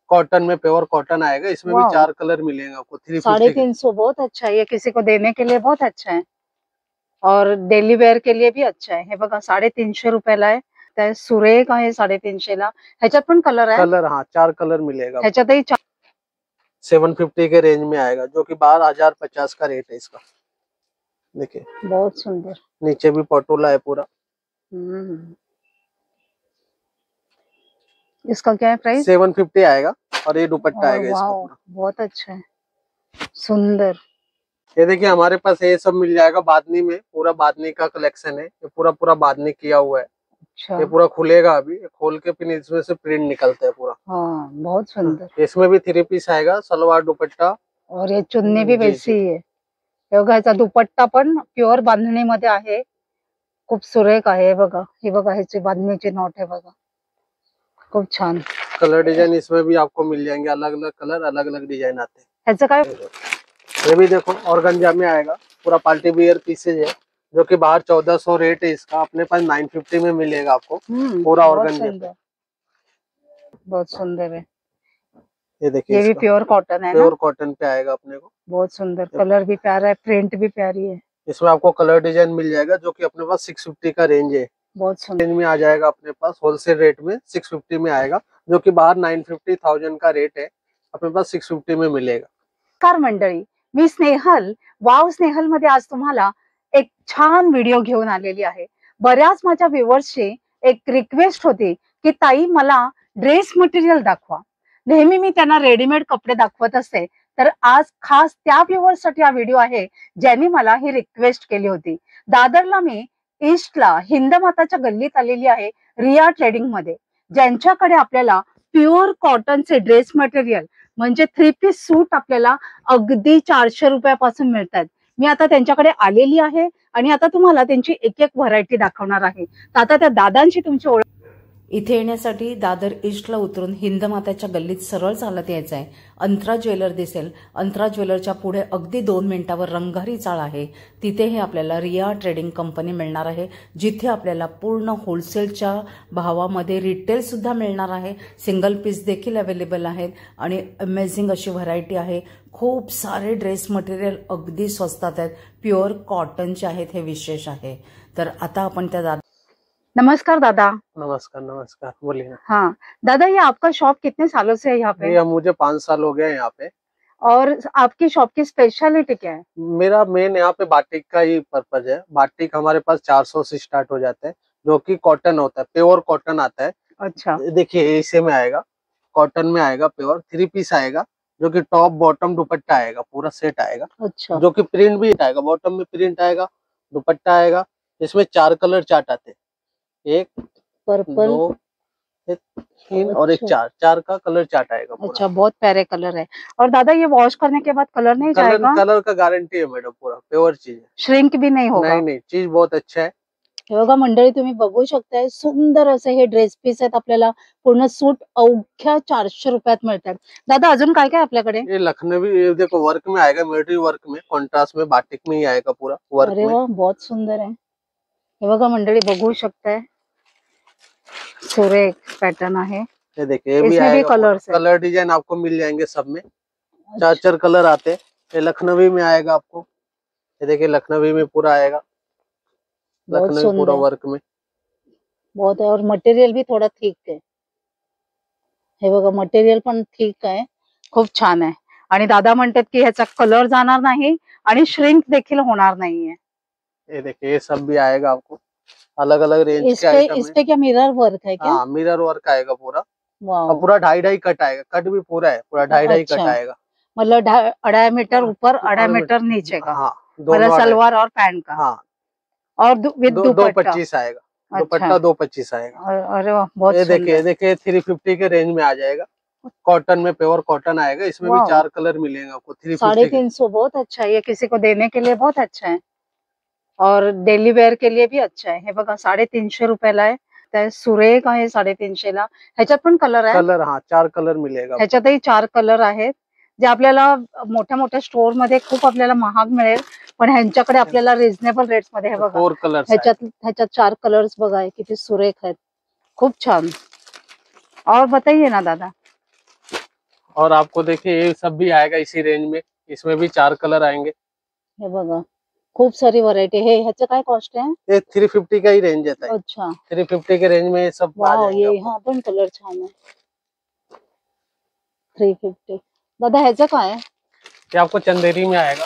Cotton में pure cotton आएगा, इसमें भी 4 कलर मिलेंगे आपको। 350 बहुत अच्छा है, ये किसी को देने के लिए बहुत अच्छा है और डेली वेअर के लिए भी अच्छा आहे. हे बघा 350 रुपयाला आहे. त्या सुरेख आहे 350 ला. ह्याच्यात पण कलर आहे. कलर हाँ 4 कलर मिलेगा. ह्याच्यातही 750 के रेंज में आएगा, जो कि 12,050 का रेट है इसका. देखिए बहुत सुंदर, नीचे भी पटोला है पूरा. इसका क्या है प्राइस? 750 आएगा और ये दुपट्टा आएगा इसका पूरा. बहुत अच्छा है, सुंदर. ये देखिए हमारे पास ये सब मिल जाएगा बादनी में, पूरा बादनी का कलेक्शन है. ये पूरा बादनी किया हुआ है. अच्छा. ये पूरा खुलेगा, अभी खोल के फिर इसमें से प्रिंट निकलता है पूरा. हाँ बहुत सुंदर. इसमें भी 3 पीस आएगा, सलवार दुपट्टा और ये चुन्नी भी वैसी ही है. ह्याचा दुपट्टा पण प्युअर बांधणीमध्ये आहे, खूप सुरेख आहे. बघा ही बघा ह्याची बांधणीची नॉट आहे बघा, खूप छान. कलर डिजाइन इसमें भी आपको मिल जाएंगे, अलग अलग कलर अलग अलग डिजाइन आते हैं. ह्याचं काय? ये भी देखो ऑर्गेन्जा में आएगा, पूरा पार्टी वियर पीसेज है, जो कि बाहर 1400 रेट है इसका, अपने पास 950 में मिलेगा आपको. पूरा ऑर्गेन्जा, बहुत सुंदर है. ये देखिए ये भी प्योर कॉटन है, प्योर कॉटन पे आएगा अपने को. बहुत सुंदर, कलर भी प्यारा है, प्रिंट भी प्यारी है. इसमें आपको कलर डिजाइन मिल जाएगा, जो कि अपने पास 650 का रेंज है. बहुत सुंदर रेंज में आ जाएगा अपने पास, होलसेल रेट में 650 में आएगा, जो कि बाहर 950,000 का रेट है, अपने पास 650 में मिलेगा. कार मंडळी, मी स्नेहल, वाव स्नेहल मध्ये आज तुम्हाला एक छान व्हिडिओ घेऊन आलेली आहे. बऱ्याच माझ्या व्ह्युअर्सची एक रिक्वेस्ट होती की ताई मला ड्रेस मटेरियल दाखवा. नेहमी मी त्यांना रेडीमेड कपडे दाखवत असते, तर आज खास त्या व्ह्युअर्ससाठी हा व्हिडिओ आहे ज्यांनी मला ही रिक्वेस्ट केली होती. दादरला मी ईस्टला हिंदमाताच्या गल्लीत आलेली आहे, रिया ट्रेडिंग मध्ये, ज्यांच्याकडे आपल्याला प्युअर कॉटनचे ड्रेस मटेरियल म्हणजे 3 पीस सूट आपल्याला अगदी 400 रुपयापासून मिळतात. मी आता त्यांच्याकडे आलेली आहे आणि आता तुम्हाला त्यांची एक एक व्हरायटी दाखवणार आहे. तर आता त्या दादांची तुमची ओळख. इथे येण्यासाठी दादर ईस्टला उतरून हिंदमाताच्या गल्लीत सरळ चालत यायचं आहे. अंतरा ज्वेलर दिसेल, अंतरा ज्वेलरच्या पुढे अगदी 2 मिनिटावर रंगारी चाळ आहे, तिथे हे आपल्याला रिया ट्रेडिंग कंपनी मिळणार आहे, जिथे आपल्याला पूर्ण होलसेलच्या भावामध्ये रिटेल सुद्धा मिळणार आहे. सिंगल पीस देखील अवेलेबल आहेत आणि अमेझिंग अशी व्हरायटी आहे. खूप सारे ड्रेस मटेरियल अगदी स्वस्तात आहेत, प्युअर कॉटनचे आहेत, हे विशेष आहे. तर आता आपण त्या नमस्कार दादा. नमस्कार नमस्कार, बोलिए ना. हाँ दादा, ये आपका शॉप कितने सालों से है यहाँ पे? ये मुझे 5 साल हो गए यहाँ पे. और आपकी शॉप की स्पेशलिटी क्या है? मेरा मेन यहाँ पे बाटिक का ही पर्पज है. बाटिक हमारे पास 400 से स्टार्ट हो जाते हैं, जो कि कॉटन होता है, प्योर कॉटन आता है. अच्छा. देखिए इसे में आएगा, कॉटन में आएगा, प्योर 3 पीस आएगा, जो कि टॉप बॉटम दुपट्टा आएगा, पूरा सेट आएगा. अच्छा. जो कि प्रिंट भी आएगा, बॉटम में प्रिंट आएगा, दुपट्टा आएगा. इसमें 4 कलर चार्ट आते हैं, 1 पर्पल 2 3 और एक 4 का कलर चार्ट आएगा. अच्छा, बहुत प्यारे कलर है. और दादा ये वॉश करने के बाद कलर नहीं जाएगा? कलर का गारंटी है मैडम, पूरा प्योर चीज है, श्रिंक भी नहीं होगा? नहीं, चीज बहुत अच्छा है. हे बघा मंडळी, तुम्ही बघू शकताय, सुंदर असे हे ड्रेस पीस आहेत. आपल्याला पूर्ण सूट अवघ्या 400 रुपयात मिळतात. दादा अजून काय काय आपल्याकडे? ये लखनवी, ये देखो वर्क में आएगा, मिलिट्री वर्क में, कॉन्ट्रास्ट में, बाटिक में ही आएगा पूरा वर्क. अरे वाह, बहुत सुंदर है. हे बघा मंडळी, बघू शकताय, सुरेख पैटर्न आहे. ये देखिए, ये भी आएगा, कलर डिजाइन आपको मिल जाएंगे सब में. 4 कलर आते हैं. ये लखनवी में आएगा आपको, ये देखिए लखनवी में पूरा आएगा, लखनवी पूरा वर्क में बहुत है. और मटेरियल भी थोड़ा थिक है. हे बघा मटेरियल पण थिक आहे, खूप छान आहे. आणि दादा म्हणतात की ह्याचा कलर जाणार नाही आणि श्रिंक देखील होणार नाहीये. ये देखिए ये सब भी आएगा आपको, अलग अलग रेंज के आइटम है. इस पे क्या मिरर वर्क है क्या? हाँ मिरर वर्क आएगा पूरा. वाह. पूरा 2.5 कट आएगा, कट भी पूरा है, पूरा 2.5 कट आएगा. मतलब 2.5 मीटर ऊपर, 2.5 मीटर नीचे का. हाँ, मतलब सलवार और पैंट का. हाँ. और विद दुपट्टा 225 आएगा, दुपट्टा 225 आएगा. अरे वाह, बहुत ये देखिए 350 के रेंज में आ जाएगा, कॉटन में, प्योर कॉटन आएगा. इसमें भी 4 कलर मिलेंगे आपको. 350 बहुत अच्छा है, ये किसी को देने के लिए बहुत अच्छा है और डेली वेअर के लिए भी अच्छा है. हे बघा 350 रुपयाला आहे. त्या सुरेख आहे 350 ला. ह्याच्यात पण कलर आहे? कलर हाँ 4 कलर मिलेगा. ह्याच्यातही 4 कलर आहेत, जे आपल्याला मोठ्या मोठ्या स्टोर मध्ये खूप आपल्याला महाग मिळेल, पण ह्यांच्याकडे आपल्याला रिझनेबल रेट्स मध्ये. हे बघा 4 कलर्स, ह्याच्यात 4 कलर्स बघा, किती सुरेख आहेत, खूप छान. और बताइए ना दादा. और आपको देखिए ये सब भी आएगा इसी रेंज में, इसमें भी 4 कलर आएंगे। हे बघा खूप सारी व्हरायटी. हे ह्याचं काय कॉस्ट आहे? ये 350 का ही रेंज है। अच्छा 350 के रेंज में ये सब आ वाव, जाएंगे ये आपको। हा पण कलर छान आहे. 350. दादा ह्याचं काय आहे? ये आपको चंदेरी में आएगा,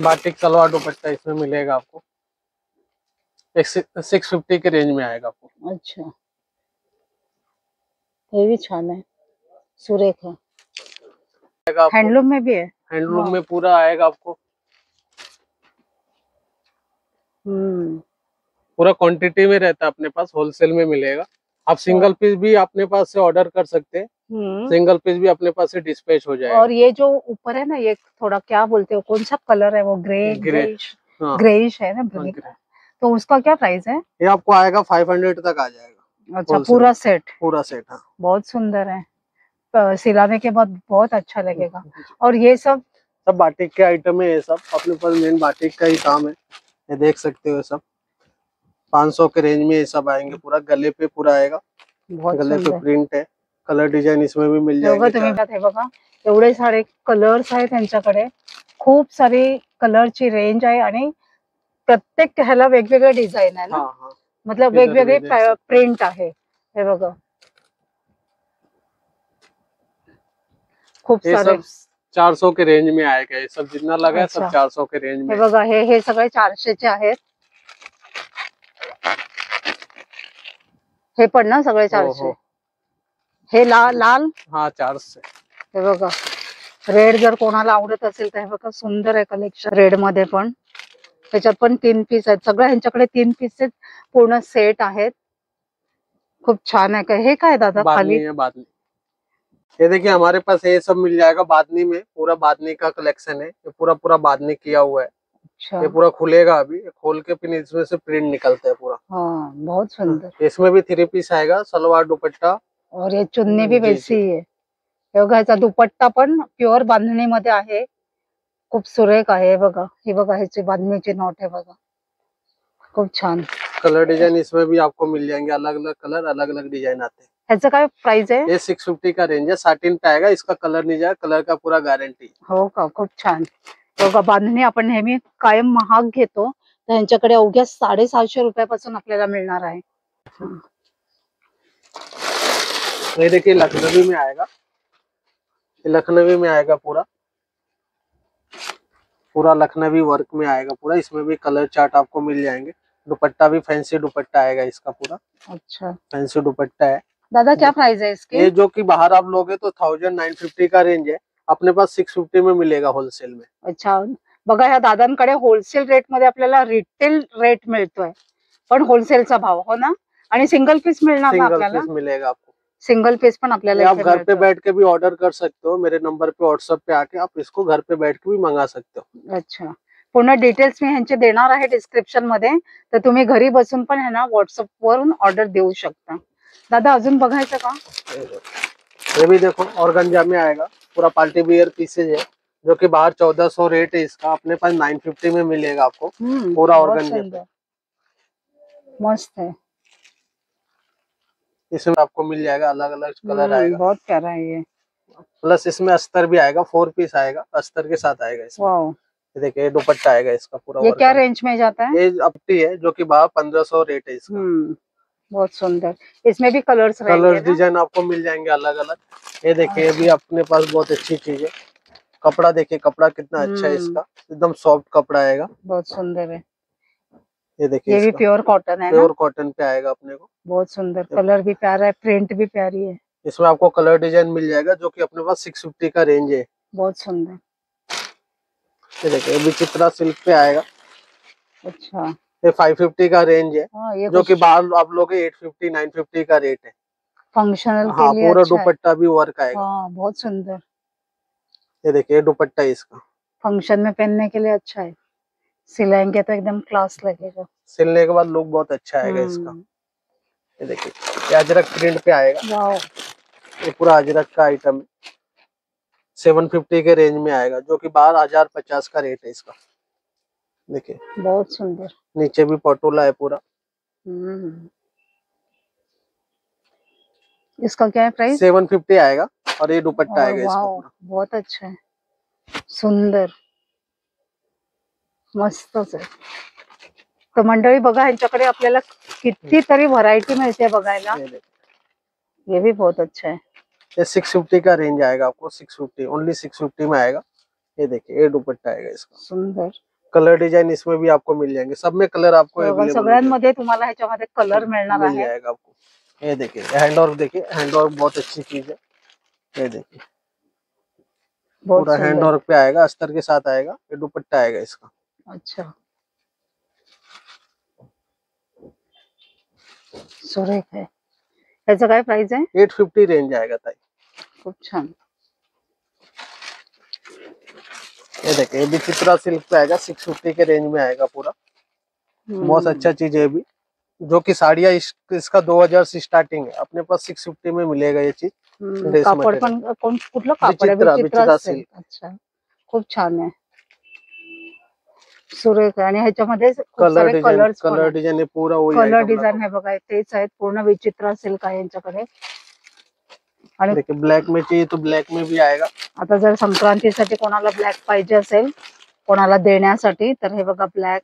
बाटिक सलवार दुपट्टा इसमें मिलेगा आपको। 650 के रेंज में आएगा आपको। अच्छा ये भी छान है, सुरेख है। आएगा आपको। हैंडलूम में भी है। हैंडलूम में पूरा आएगा आपको, पूरा क्वांटिटी में रहता है अपने पास, होलसेल में मिलेगा। आप सिंगल पीस भी अपने पास से ऑर्डर कर सकते हैं, सिंगल पीस भी अपने पास से डिस्पैच हो जाएगा। और ये जो ऊपर है ना, ये थोड़ा क्या बोलते हो, कौन सा कलर है वो? ग्रेइश है ना, ग्रे। तो उसका क्या प्राइस है? ये आपको आएगा 500 तक आ जाएगा। अच्छा पूरा सेट? पूरा सेट, हाँ। बहुत सुंदर है, सिलाने के बाद बहुत अच्छा लगेगा। और ये सब बाटिक के आइटम है, ये सब अपने पास मेन बाटिक का ही काम है। ये देख सकते हो, सब 500 के रेंज में ये सब आएंगे। पूरा गले पे पूरा आएगा, गले पे प्रिंट है, कलर डिजाइन इसमें भी मिल जाएगा। तुम्ही बघा एवढे सारे कलर्स आहेत त्यांच्याकडे, खूप सारी कलरची रेंज आहे आणि प्रत्येक ह्याला वेगवेगळे डिझाइन आहे ना, मतलब वेगवेगळे प्रिंट आहे। हे बघा खूप सारे 400 के रेंज में आएगा। ये सब जितना लगा है सब 400 के रेंज में। हे बघा हे सगळे 400 चे आहेत। हे पण ना सगळे 400? हे लाल हाँ 400। हे बघा रेड जर कोणाला आवडत असेल तर हे बघा सुंदर आहे कलेक्शन रेड मध्ये पण। त्याच्यात पण 3 पीस आहेत, सगळ्या ह्यांच्याकडे 3 पीसचे पूर्ण सेट आहेत। खूप छान आहे। हे काय दादा खाली? बादनी। ये देखिए हमारे पास ये सब मिल जाएगा बादनी में, पूरा बादनी का कलेक्शन है। ये पूरा बादनी किया हुआ है। अच्छा ये पूरा खुलेगा, अभी खोल के फिर इसमें से प्रिंट निकलता है पूरा। हाँ बहुत सुंदर। इसमें भी 3 पीस आएगा, सलवार दुपट्टा, और ये चुन्नी भी वैसी ही है। ह्याचा दुपट्टा पण प्युअर बांधणी मध्ये आहे, खूप सुरेख आहे। बघा हे बघा ह्याची बांधणीची नॉट आहे बघा, खूप छान। कलर डिजाइन इसमें भी आपको मिल जाएंगे, अलग अलग कलर, अलग अलग डिजाइन आते हैं। ह्याचं काय प्राइस आहे? ये 650 का रेंज है, साटिन पे आएगा। इसका कलर नहीं जाएगा, कलर का पूरा गारंटी। हो का, खूप छान। बघा बांधणी आपण नेहमी कायम महाग घेतो, तर ह्यांच्याकडे अवघ्या 750 रुपयापासून आपल्याला मिळणार आहे। ये देखिए लखनवी में आएगा, ये लखनवी में आएगा, पूरा लखनवी वर्क में आएगा पूरा। इसमें भी कलर चार्ट आपको मिल जाएंगे। दुपट्टा भी फैंसी दुपट्टा आएगा इसका पूरा। अच्छा फैंसी दुपट्टा है। दादा क्या प्राइस है इसके? ये जो कि बाहर आप लोगे तो 1950 का रेंज है, अपने पास 650 में मिलेगा होलसेल में। अच्छा बघा ह्या दादांकडे होलसेल रेट मध्ये आपल्याला रिटेल रेट मिळतोय, पण होलसेलचा भाव, हो ना? आणि सिंगल पीस मिळणार ना आपल्याला? सिंगल पीस मिलेगा आपको, सिंगल पीस पण आपल्याला आप घर पे बैठ के भी ऑर्डर कर सकते हो। मेरे नंबर पे व्हाट्सएप पे आके आप इसको घर पे बैठ के भी मंगा सकते हो। अच्छा पूर्ण डिटेल्स मी ह्यांचे देणार आहे डिस्क्रिप्शन मध्ये, तर तुम्ही घरी बसून पण ह्यांना व्हॉट्सअप वरून ऑर्डर देऊ शकता। दादा अजून बघायचं का? ये भी देखो ऑर्गेन्जा में आएगा, पूरा पार्टी वियर पीसेज है, जो कि बाहर 1400 रेट है इसका, अपने पास 950 में मिलेगा आपको। पूरा ऑर्गेन्जा मस्त है। इसमें आपको मिल जाएगा, अलग अलग कलर आएगा, बहुत प्यारा है ये। प्लस इसमें अस्तर भी आएगा, 4 पीस आएगा, अस्तर के साथ आएगा इसमें। ये देखिए दुपट्टा आएगा इसका पूरा। ये क्या रेंज में जाता है? ये अपटी है, जो कि बाहर 1500 रेट है इसका। बहुत सुंदर। इसमें भी कलर्स डिजाइन आपको मिल जाएंगे अलग अलग। ये देखिए भी अपने पास बहुत अच्छी चीज है। कपड़ा देखिए, कपड़ा कितना अच्छा है इसका, एकदम सॉफ्ट कपड़ा आएगा, बहुत सुंदर है। ये देखिए ये भी प्योर कॉटन है, प्योर कॉटन पे आएगा अपने को। बहुत सुंदर, कलर भी प्यारा है, प्रिंट भी प्यारी है। इसमें आपको कलर डिजाइन मिल जाएगा, जो कि अपने पास 650 का रेंज है। बहुत सुंदर। ये देखिए विचित्रा सिल्क पे आएगा। अच्छा ये 550 का रेंज है, जो कि बाहर आप लोग 850 950 का रेट है। फंक्शनल के लिए पूरा दुपट्टा भी वर्क आएगा। बहुत सुंदर। ये देखिए दुपट्टा इसका फंक्शन में पहनने के लिए अच्छा है, सिलाएंगे तो एकदम क्लास लगेगा, सिलने के बाद लुक बहुत अच्छा आएगा इसका। ये देखिए ये अजरक प्रिंट पे आएगा, ये पूरा अजरक का आइटम है, 750 के रेंज में आएगा, जो कि बाहर 1050 का रेट है इसका। देखिए बहुत सुंदर, नीचे भी पटोला है पूरा। इसका क्या है प्राइस? 750 आएगा। और ये दुपट्टा आएगा इसका वाव, पूरा। बहुत अच्छा है, सुंदर, मस्तच आहे. तर मंडळी बघा, ह्यांच्याकडे आपल्याला कितीतरी व्हरायटी मिळते बघायला. ये देखिए, ये भी बहुत अच्छा है. ये 650 का रेंज आएगा आपको, 650 ओनली 650 में आएगा। ये देखिए, ये दुपट्टा आएगा इसका। सुंदर कलर डिजाइन इसमें भी आपको मिल जाएंगे, सब में कलर आपको अवेलेबल सगळ्यांमध्ये तुम्हाला ह्याच्यामध्ये कलर मिळणार मिल आहे. जाएगा आपको। ये देखिए हैंडवर्क, देखिए हैंडवर्क बहुत अच्छी चीज है। ये देखिए बहुत पूरा सुंदर. हैंडवर्क पे आएगा, अस्तर के साथ आएगा। ये दुपट्टा आएगा इसका। अच्छा, सुरेख आहे. ह्याचं काय प्राइस आहे? 850 रेंज आएगा ताई। खूप छान. ये देखिए, ये भी चित्रा सिल्क पे आएगा, 650 के रेंज में आएगा पूरा। बहुत अच्छा चीज है भी, जो कि साड़ियाँ इसका 2000 से स्टार्टिंग है, अपने पास 650 में मिलेगा ये चीज। ड्रेस कापड मटेरियल पण कुठलं कापड आहे? विचित्रा विचित्रा सिल्क। अच्छा, खूप छान आहे, सुरेख आहे. आणि ह्याच्यामध्ये खूप कलर सारे डिजाइन, कलर्स पण कलर आहेत. डिजाइन है पूरा वही कलर आइटम डिझाईन लगा हे बघा, तेच आहेत, पूर्ण विचित्रा सिल्क आहे यांच्याकडे. आणि देखिए ब्लैक में चाहिए तो ब्लैक में भी आएगा। आता जर संक्रांतीसाठी कोणाला ब्लॅक पाहिजे असेल, कोणाला देण्यासाठी, तर हे बघा ब्लॅक,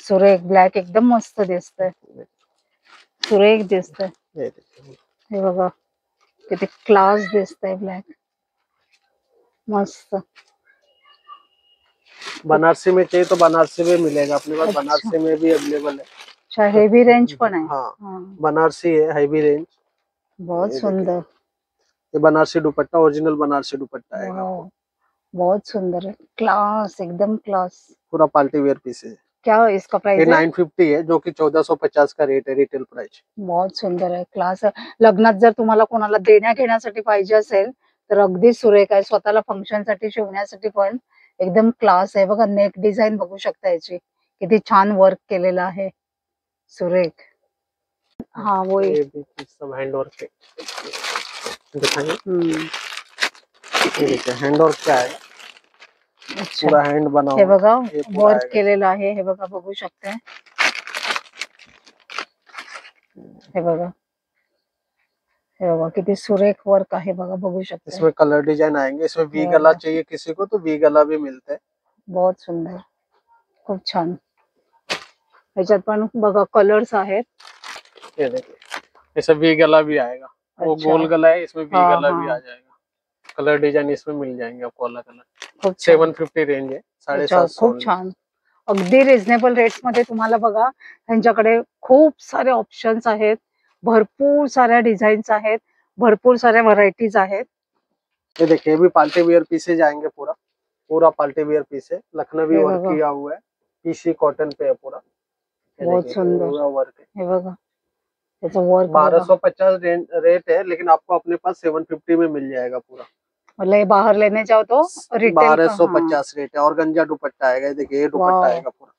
सुरेख ब्लॅक एकदम मस्त दिसतंय, सुरेख दिसतंय. ये देखिए, हे बघा किती क्लास दिसतंय ब्लॅक, मस्त. बनारसी में चाहिए तो बनारसी में मिलेगा अपने पास। अच्छा। बनारसी में भी अवेलेबल है। अच्छा, हेवी रेंज पण आहे. हाँ, हाँ, बनारसी है, हैवी रेंज। बहुत ये सुंदर. ये बनारसी दुपट्टा, ओरिजिनल बनारसी दुपट्टा आएगा वाव, आपको। बहुत सुंदर है, क्लास, एकदम क्लास. पूरा पार्टी वेयर पीस है। क्या इसका ये प्राइस है? 950 है, जो कि 1450 का रेट है, रिटेल प्राइस। बहुत सुंदर आहे, क्लास आहे. लग्नात जर तुम्हाला कोणाला देण्या घेण्यासाठी पाहिजे असेल तर अगदी सुरेख आहे. स्वतःला फंक्शन साठी शिवण्यासाठी पण एकदम क्लास आहे. बघा नेक डिझाईन बघू शकता याची, किती छान वर्क केलेलं आहे, सुरेख. हाँ वही. ये भी सब हैंडवर्क है, दिखाइए। ये देखिए हैंडवर्क क्या है, अच्छा, पूरा हैंड बना हे हुआ बघा है, ये पूरा वर्क आएगा। केलेलं आहे. हे बघा, बघू शकता, हे बघा, हे बघा किती सुरेख वर्क आहे बघा, बघू शकता. इसमें कलर डिजाइन आएंगे। इसमें वी हाँ। गला चाहिए किसी को तो वी गला भी मिलता है। बहुत सुंदर, खूप छान. ह्याच्यात पण बघा कलर्स आहेत. ये देखिए, इसमें वी गला भी आएगा। वो अच्छा। गोल गला है, इसमें वी हाँ, गला भी हाँ। आ जाएगा। कलर डिजाइन इसमें मिल जाएंगे आपको अलग अलग। खूप छान. 750 रेंज है, अच्छा, 750 खूप छान. अगदी रिझनेबल रेट्स मध्ये तुम्हाला बघा त्यांच्याकडे खूप सारे ऑप्शन्स आहेत, भरपूर साऱ्या डिझाईन्स आहेत, भरपूर साऱ्या व्हरायटीज आहेत. ये देखिए, ये भी पार्टी वेयर पीसेज आएंगे। पूरा पूरा पार्टी वेयर पीस है, लखनवी ये वर्क बघा. किया हुआ है, पीसी कॉटन पे है पूरा। ये बहुत देखिए, सुंदर. पूरा वर्क है। हे बघा त्याचं वर्क बघा. 1250 रेट है, लेकिन आपको अपने पास 750 में मिल जाएगा पूरा। मतलब ये बाहर लेने जाओ तो रिटेल 1250 रेट है। और गंजा दुपट्टा आएगा। ये देखिए, ये दुपट्टा वाह. आएगा पूरा।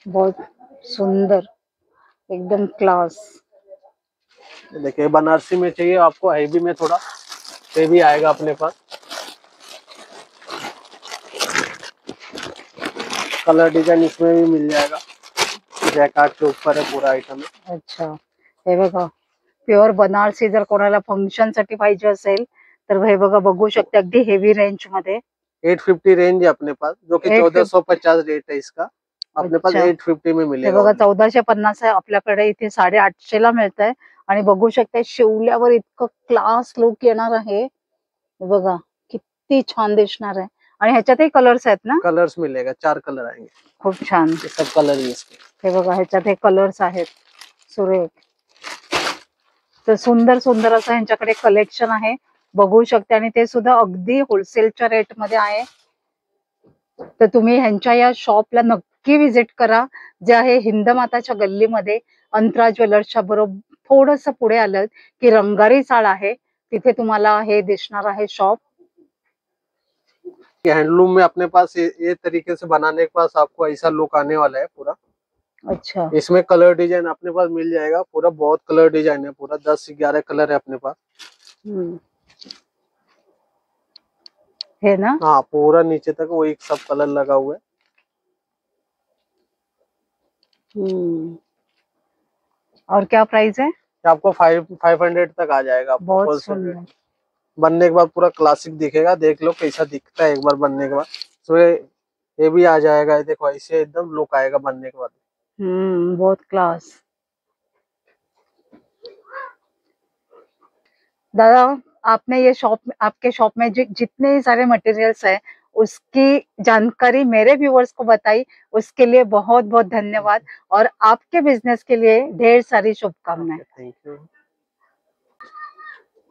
बहुत सुंदर, एकदम क्लास. ये देखिए, बनारसी में चाहिए आपको, हैवी में थोड़ा, ये भी आएगा अपने पास। कलर डिजाइन इसमें भी मिल जाएगा, जैकार्ड के ऊपर है पूरा आइटम है। अच्छा, हे बघा प्युअर बनारसी जर कोणाला फंक्शन साठी पाहिजे असेल तर हे बघा, बघू शकता अगदी हेवी रेंज मध्ये. 850 रेंज है अपने पास, जो कि 1450 रेट है इसका। अपने पास अच्छा. 850 में हे मिलेगा। बघा 1450 आहे, आपल्याकडे इथे 850 ला मिळत आहे. आणि बघू शकता शिवल्यावर इतकं क्लास लुक येणार आहे. हे बघा किती छान दिसणार आहे. आणि ह्याच्यातही कलर्स आहेत ना? कलर्स मिलेगा, 4 कलर आएंगे। खूप छान. ये सब कलर ही इसके। हे बघा ह्याच्यात हे कलर्स आहेत, सुरेख. तर सुंदर सुंदर असं ह्यांच्याकडे कलेक्शन आहे, बघू शकता. आणि ते सुद्धा अगदी होलसेलच्या रेट मध्ये आहे. तर तुम्ही ह्यांच्या या शॉपला नक्की व्हिजिट करा, जे आहे हिंदमाताच्या गल्लीमध्ये अंतरा ज्वेलर्सच्या बरोबर थोडस पुढे आलं की रंगारी चाळ आहे, तिथे तुम्हाला हे दिसणार आहे शॉप. हैंडलूम में अपने पास ये तरीके से बनाने के पास आपको ऐसा लुक आने वाला है पूरा। अच्छा, इसमें कलर डिजाइन अपने पास मिल जाएगा पूरा, बहुत कलर डिजाइन है पूरा, 10-11 कलर है अपने पास। है ना? हाँ, पूरा नीचे तक वही सब कलर लगा हुआ है। और क्या प्राइस है? आपको 500 तक आ जाएगा आपको बहुत होलसेल सुंदर. रेट। बनने के बाद पूरा क्लासिक दिखेगा। देख लो कैसा दिखता है एक बार बनने के बाद। तो ये भी आ जाएगा, देखो ऐसे एकदम लुक आएगा बनने के बाद। बहुत क्लास। दादा, आपने ये आपके शॉप में जितने सारे मटेरियल्स हैं उसकी जानकारी मेरे व्यूअर्स को बताई, उसके लिए बहुत बहुत धन्यवाद और आपके बिझनेस के लिए ढेर सारी शुभकामनाएं। Thank you.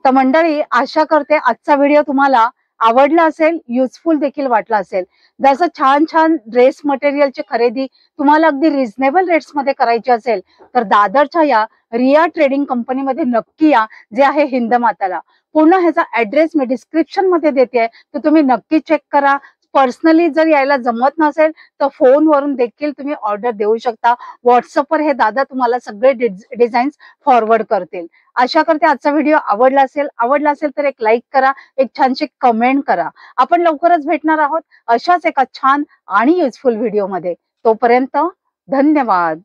तर मंडळी, आशा करते आजचा व्हिडिओ तुम्हाला आवडला असेल, युजफुल देखील वाटला असेल। जसं छान छान ड्रेस मटेरियलची खरेदी तुम्हाला अगदी रिझनेबल रेट्स मध्ये करायची असेल तर दादरच्या या रिया ट्रेडिंग कंपनीमध्ये नक्की या, जे आहे हिंदमाताला। पूर्ण ह्याचा ऍड्रेस मी डिस्क्रिप्शन मध्ये देते, तर तुम्ही नक्की चेक करा। पर्सनली जर यायला जमत नसेल तर फोनवरून देखील तुम्ही ऑर्डर देऊ शकता। व्हॉट्सअपवर हे दादा तुम्हाला सगळे डिझाईन्स फॉरवर्ड करतील। आशा करते आजचा व्हिडिओ आवडला असेल तर एक लाईक करा, एक छानशी कमेंट करा। आपण लवकरच भेटणार आहोत अशाच एका छान आणि युजफुल व्हिडिओ मध्ये। तोपर्यंत धन्यवाद।